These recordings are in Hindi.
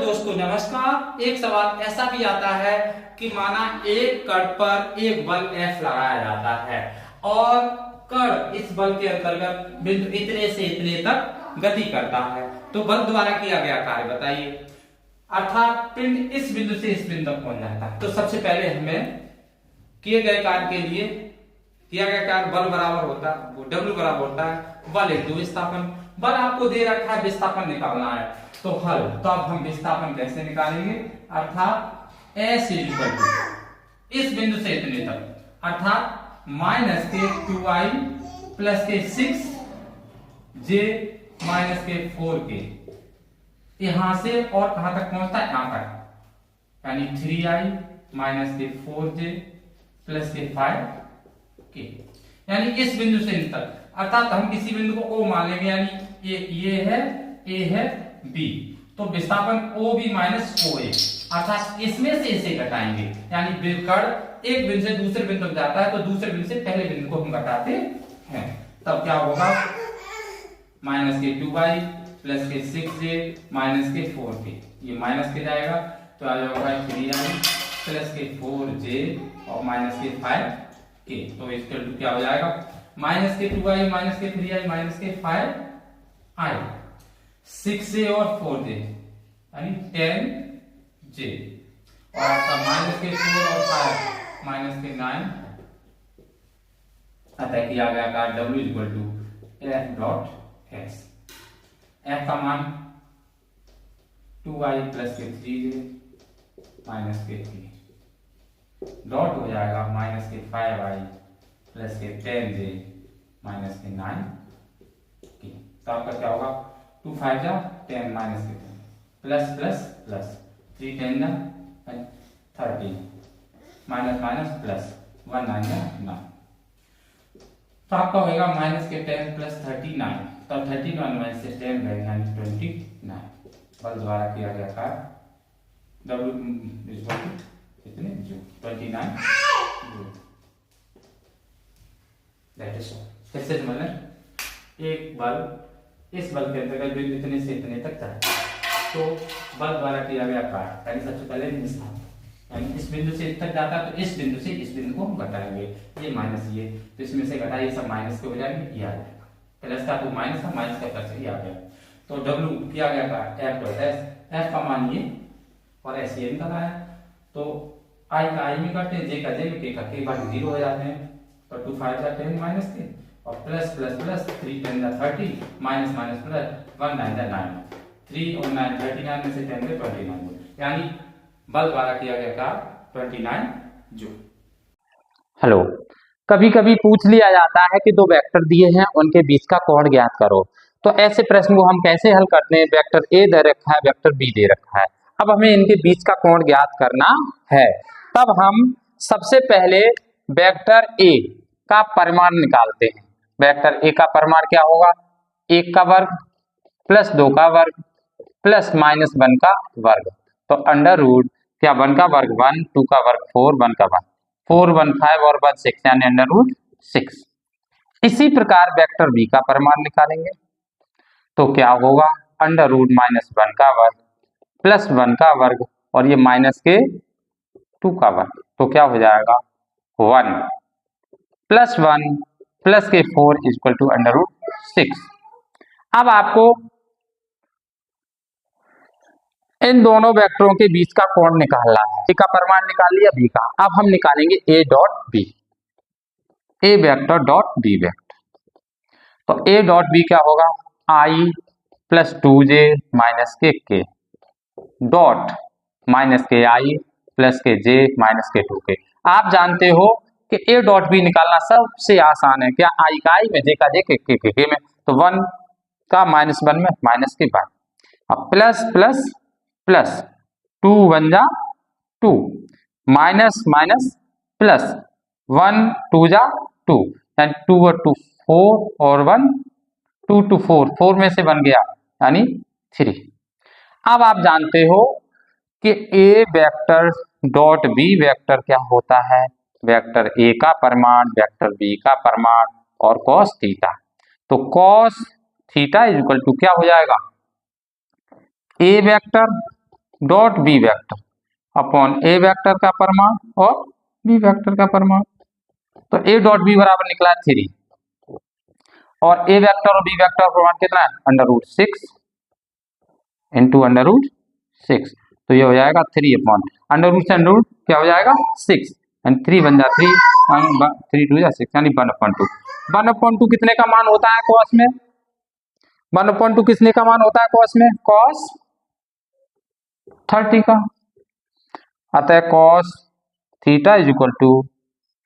दोस्तों नमस्कार। एक सवाल ऐसा भी आता है कि माना एक कण पर एक बल F लगाया जाता है और कण इस बल के अंतर्गत बिंदु इतने से इतने तक गति करता है, तो बल द्वारा किया गया कार्य बताइए। अर्थात पिंड इस बिंदु से इस बिंदु तक पहुंच जाता है। तो सबसे पहले हमें किए गए कार्य के लिए किया गया कार्य बल बराबर होता है, W बराबर होता है बल इंटू विस्थापन। बल आपको दे रखा है, विस्थापन निकालना है तो हल। तो अब हम विस्थापन कैसे निकालेंगे, अर्थात S इस बिंदु से इतने तक अर्थात माइनस के 2i प्लस के 6j माइनस के 4k, यहां से और कहां तक पहुंचता है, यहां तक, यानी 3i माइनस के 4j प्लस के 5k, यानी इस बिंदु से इन तक। अर्थात हम किसी बिंदु को O मान लेंगे, यानी ये है A है B, तो विस्थापन OB माइनस OA, अर्थात इसमें से इसे घटाएंगे, यानी कण एक बिंदु से दूसरे बिंदु तक जाता है तो दूसरे बिंदु से पहले बिंदु को हम घटाते हैं। तब क्या होगा, माइनस के 2y प्लस के 6j माइनस के 4k, ये माइनस के जाएगा तो आ जाएगा 3i प्लस के 4j और माइनस के 5k, तो इसका क्या हो जाएगा, माइनस के 2i माइनस के 3i माइनस के 5i, 6j और 4j यानी 10j, और आपका माइनस के 4 और 5 माइनस के 9, अतः किया गया कार्य W equal to F dot S। F का मान 2i प्लस के 3j माइनस के 3 डॉट हो जाएगा माइनस के 5i प्लस के 10j माइनस के 9 की, तो आपका क्या होगा, 2 5 जा 10 माइनस के 10 प्लस प्लस प्लस 3 10 जा 13 माइनस माइनस प्लस 1 9 जा 9, तो आपका होगा माइनस के 10 प्लस 39, तब 31 माइनस से 10 गए यानी 29। बल द्वारा किया गया कार्य W कितने जो 29 दैट इज फिर से मतलब एक बल इस बल के अंतर्गत बिंदु इतने से इतने तक जाता है, तो बल द्वारा किया गया कार्य, यानी सबसे पहले विस्थापन, यानी इस बिंदु से तक जाता है तो इस बिंदु से इस बिंदु को हम घटाएंगे, ये माइनस ये, तो इसमें से घटाइए सब माइनस के हो जाएंगे, ये आ जाएगा, प्लस का तो माइनस का, माइनस का प्लस ये आ गया, तो W किया गया कार्य F डॉट S, F का मान ये और S ये निकल आया, तो I का I में करते हैं, J का J में, K का K, बाकी 0 हो जाते हैं, तो 2 5 जा 10 माइनस के और प्लस प्लस प्लस 3 10 जा 30 माइनस माइनस प्लस 1 9 जा 9, 3 और 9 39 में से 10 गए 29, यानी बल द्वारा किया गया कार्य 29 जूल। हेलो, कभी कभी पूछ लिया जाता है कि दो वेक्टर दिए हैं उनके बीच का कोण ज्ञात करो, तो ऐसे प्रश्न को हम कैसे हल करते हैं, वेक्टर A दे रखा है, वेक्टर B दे रखा है, अब हमें इनके बीच का कोण ज्ञात करना है। तब हम सबसे पहले वेक्टर A का परिमाण निकालते हैं। वेक्टर A का परिमाण क्या होगा, 1 का वर्ग प्लस 2 का वर्ग प्लस माइनस 1 का वर्ग, तो अंडर रूट क्या 1 का वर्ग 1, 2 का वर्ग 4, 1 का वर्ग 4, 1 5 और 1 6, यानी अंडर रूट 6। इसी प्रकार वेक्टर B का परिमाण निकालेंगे तो क्या होगा, अंडर रूट माइनस 1 का वर्ग प्लस 1 का वर्ग और ये माइनस के 2 का वर्ग, तो क्या हो जाएगा 1 प्लस 1 प्लस के 4 इक्वल टू अंडर रूट 6। अब आपको इन दोनों वेक्टरों के बीच का कोण निकालना है। ए का परिमाण निकाल लिया, बी का, अब हम निकालेंगे A dot B, A vector dot B vector, तो ए डॉट बी क्या होगा, I plus 2j minus K dot minus K I plus के जे माइनस के 2k। आप जानते हो कि ए डॉट बी निकालना सबसे आसान है, क्या आई का आई में, जे का जे के में, तो 1 का माइनस 1 में माइनस के 1, अब प्लस प्लस प्लस 2 1 जा 2 माइनस माइनस प्लस 1 2 जा 2, यानी 2 और 2 4 और 1 2 2 4, 4 में से 1 गया यानी 3। अब आप जानते हो कि ए वेक्टर डॉट बी वेक्टर क्या होता है, वेक्टर ए का परिमाण वेक्टर बी का परिमाण और कॉस थीटा, तो cos theta is equal to क्या हो जाएगा, A vector dot B vector upon A vector का परिमाण और बी वेक्टर का परिमाण। तो ए डॉट बी बराबर निकला 3 और ए वेक्टर और बी वेक्टर का परिमाण कितना है √6 इंटू √6। तो ये हो जाएगा 3 अपॉन अंडर रूट से अंडर रूट क्या हो जाएगा 6 एंड 3 बन जा 3 3 2 जा 6 यानी 1/2। 1/2 कितने का मान होता है कॉस में? 1/2 किसने का मान होता है कॉस में? कॉस 30 का। अतः cos theta is equal to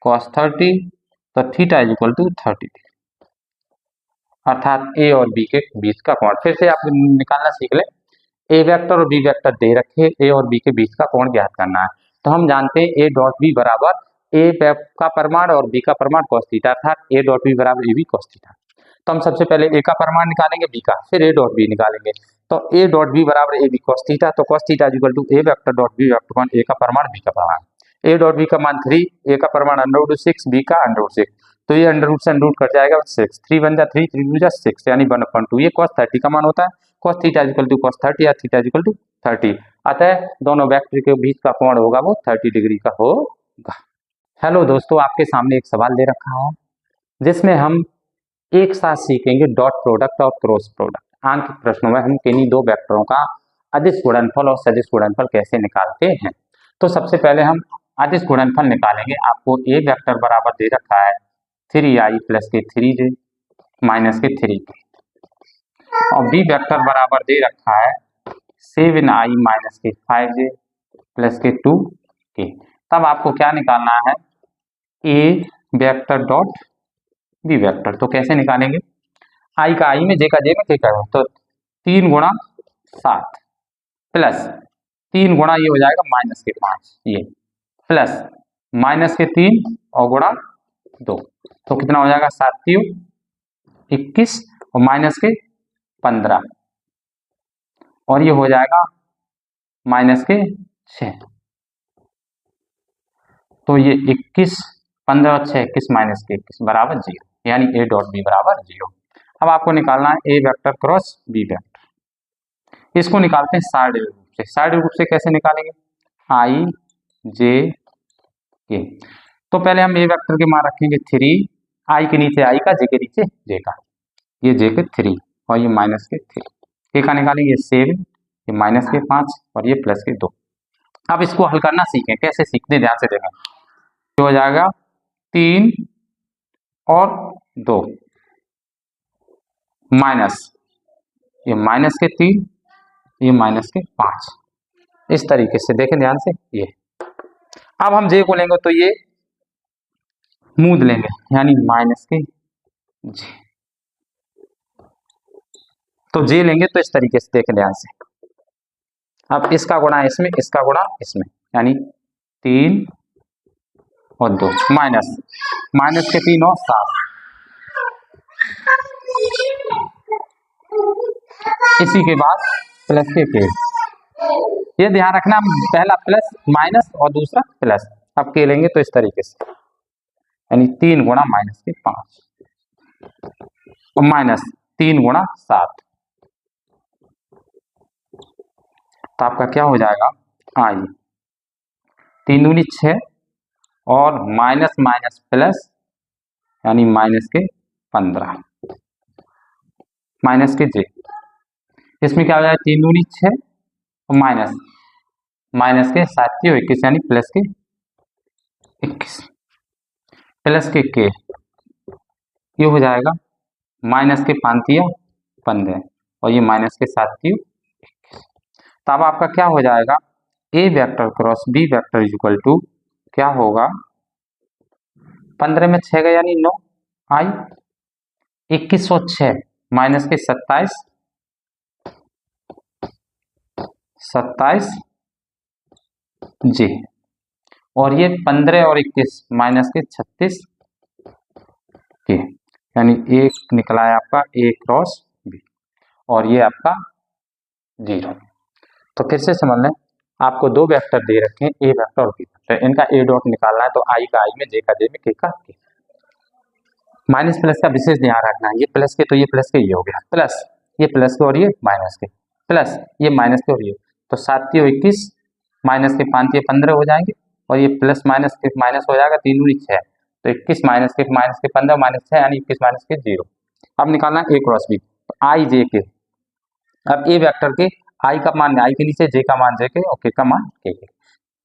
cos 30, तो थीटा इज इक्वल टू 30 अर्थात ए और बी के बीच का कोण। फिर से आप निकालना सीख ले। ए वेक्टर और बी वेक्टर दे रखे, ए और बी के बीच का कोण ज्ञात करना है। तो हम जानते हैं ए डॉट बी बराबर ए का परिमाण और बी का परिमाण cos थीटा अर्थात ए डॉट बी बराबर ए बी cos थीटा। तो हम सबसे पहले ए का परिमाण निकालेंगे बी का, फिर ए डॉट बी निकालेंगे। तो ए डॉट बी बराबर ए बी cos थीटा, तो cos theta equal to A vector dot B vector upon A का परिमाण बी का परिमाण। ए डॉट बी का मान 3, ए का परिमाण √6, बी का √6। तो ये अंडर रूट से अंडर रूट कट जाएगा 6, 3 बन जा 3, 3 2 जा 6 यानी 1/2। ये cos 30 का मान होता है। cos theta equal to cos 30 या थीटा इक्वल टू 30। अतः दोनों वेक्टर के बीच का कोण होगा वो 30 डिग्री का होगा। हेलो दोस्तों, आपके सामने एक सवाल दे रखा है जिसमें हम एक साथ सीखेंगे डॉट प्रोडक्ट और क्रॉस प्रोडक्ट। आंकिक प्रश्नों में हम किन्हीं दो वेक्टरों का अदिश गुणनफल और सदिश गुणनफल कैसे निकालते हैं। तो सबसे पहले हम अदिश गुणनफल निकालेंगे। आपको ए वेक्टर बराबर दे रखा है 3i प्लस के 3j माइनस के 3k और बी वेक्टर बराबर दे रखा है 7i माइनस के 5j प्लस के 2k। तब आपको क्या निकालना है ए वेक्टर डॉट बी वेक्टर। तो कैसे निकालेंगे? आई का आई में, जे का जे में, के का के। तो 3 गुणा 7 प्लस 3 गुणा ये हो जाएगा माइनस के 5 ये प्लस माइनस के 3 और गुणा 2। तो कितना हो जाएगा 7 3 21 और माइनस के 15 और ये हो जाएगा माइनस के 6। तो ये 21 15 और 6 21 माइनस के 21 बराबर 0 यानी ए डॉट बी बराबर 0। अब आपको निकालना है ए वेक्टर क्रॉस बी वेक्टर। इसको निकालते हैं साइड रूप से। साइड रूप से कैसे निकालेंगे? आई जे के। तो पहले हम ए वेक्टर के मान रखेंगे 3, आई के नीचे आई का, जे के नीचे जे का। ये जे के 3 और ये माइनस के 3। के का निकालेंगे 7, ये माइनस के 5 और ये प्लस के 2। अब इसको हल करना सीखें। कैसे सीखते ध्यान से देखें। तो हो जाएगा 3 और 2 माइनस ये माइनस के 3 ये माइनस के 5। इस तरीके से देखें ध्यान से। ये अब हम जे को लेंगे तो ये मूद लेंगे यानी माइनस के जे। तो जे लेंगे तो इस तरीके से देखें ध्यान से। अब इसका गुणा इसमें, इसका गुणा इसमें यानी 3 और 2 माइनस माइनस के 3 और 7। इसी के बाद प्लस के। ये ध्यान रखना पहला प्लस माइनस और दूसरा प्लस। अब के लेंगे तो इस तरीके से यानी 3 गुणा माइनस के 5 और माइनस 3 गुणा 7। तो आपका क्या हो जाएगा आई 3 दूनी 6 और माइनस माइनस प्लस यानी माइनस के 15 माइनस के जे। इसमें क्या हो जाएगा 3 दूनी 6 और माइनस माइनस के 7 21 यानी प्लस के 21 प्लस के ये हो जाएगा माइनस के 5 15 और ये माइनस के 7 21। तो अब आपका क्या हो जाएगा A vector cross B vector is equal to क्या होगा 15 में 6 गया यानी 9 आई 21 और 6 माइनस के 27 जी और ये 15 और 21 माइनस के 36 के यानी एक निकला है आपका ए क्रॉस बी और ये आपका 0। तो फिर से समझ लें, आपको दो वेक्टर दे रखे हैं ए वेक्टर और बी वेक्टर। इनका ए डॉट निकालना है तो आई का आई में, जे का जे में, के का के। माइनस प्लस का विशेष ध्यान रखना है। ये प्लस के तो ये प्लस के ये हो गया प्लस, ये प्लस के और ये माइनस के प्लस, ये माइनस के और ये। तो 7 3 21 माइनस के 5 ये 15 हो जाएंगे और ये प्लस माइनस के माइनस हो जाएगा 3 दूनी 6 तो 21 माइनस के 15 माइनस 6 यानी 21 माइनस के 0। अब निकालना ए क्रॉस बी तो आई जे के। अब ए वेक्टर के आई का मान आई के नीचे जे का मान जे के और के का मान के।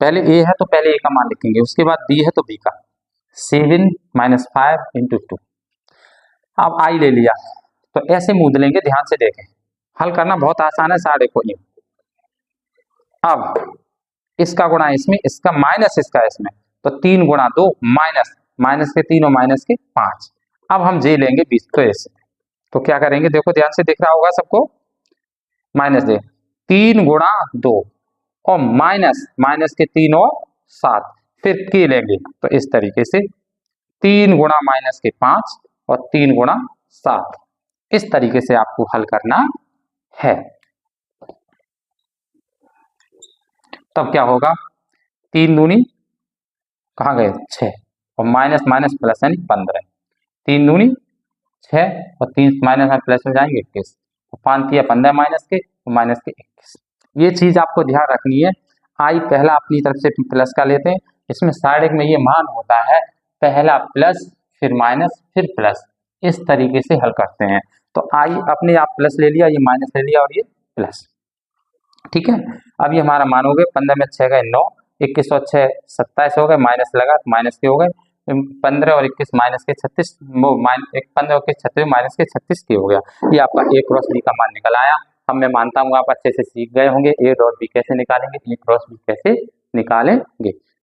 पहले ए है तो पहले ए का मान लिखेंगे, उसके बाद बी है तो बी का 7 माइनस 5 इंटू 2। अब आई ले लिया तो ऐसे मूड लेंगे, ध्यान से देखें हल करना बहुत आसान है सारे को। अब इसका गुणा इसमें, इसका माइनस इसका इसमें, तो 3 गुणा 2 माइनस माइनस के 3 और माइनस के 5। अब हम जे लेंगे 20 तो ऐसे, तो क्या करेंगे देखो ध्यान से दिख रहा होगा सबको, माइनस जे 3 गुणा 2 और माइनस माइनस के 3 और 7, फिर के लेंगे तो इस तरीके से 3 गुणा माइनस के 5 और 3 गुणा 7, इस तरीके से आपको हल करना है। तब क्या होगा 3 दूनी कहाँ गए 6 और माइनस माइनस प्लस यानी 15, 3 दूनी 6 और 3 माइनस में प्लस में जाएंगे 21, 5 या 15 माइनस के माइनस के 21। ये चीज आपको ध्यान रखनी है। आई पहला अपनी तरफ से प्लस का लेते हैं, इसमें साइड में ये मान होता है पहला प्लस फिर माइनस फिर प्लस, इस तरीके से हल करते हैं। तो आई अपने आप प्लस ले लिया, ये माइनस ले लिया और ये प्लस, ठीक है। अब ये हमारा मान हो गए 15 में 6 गए 9, 21 और 6 27 हो गए, माइनस लगा माइनस के हो गए 15 और 21 माइनस के 36, 15 और 36 माइनस के 36 के हो गया। ये आपका ए क्रॉस बी का मान निकल आया। अब मैं मानता हूँ आप अच्छे से सीख गए होंगे ए डॉट बी कैसे निकालेंगे, ए क्रॉस बी कैसे निकालेंगे।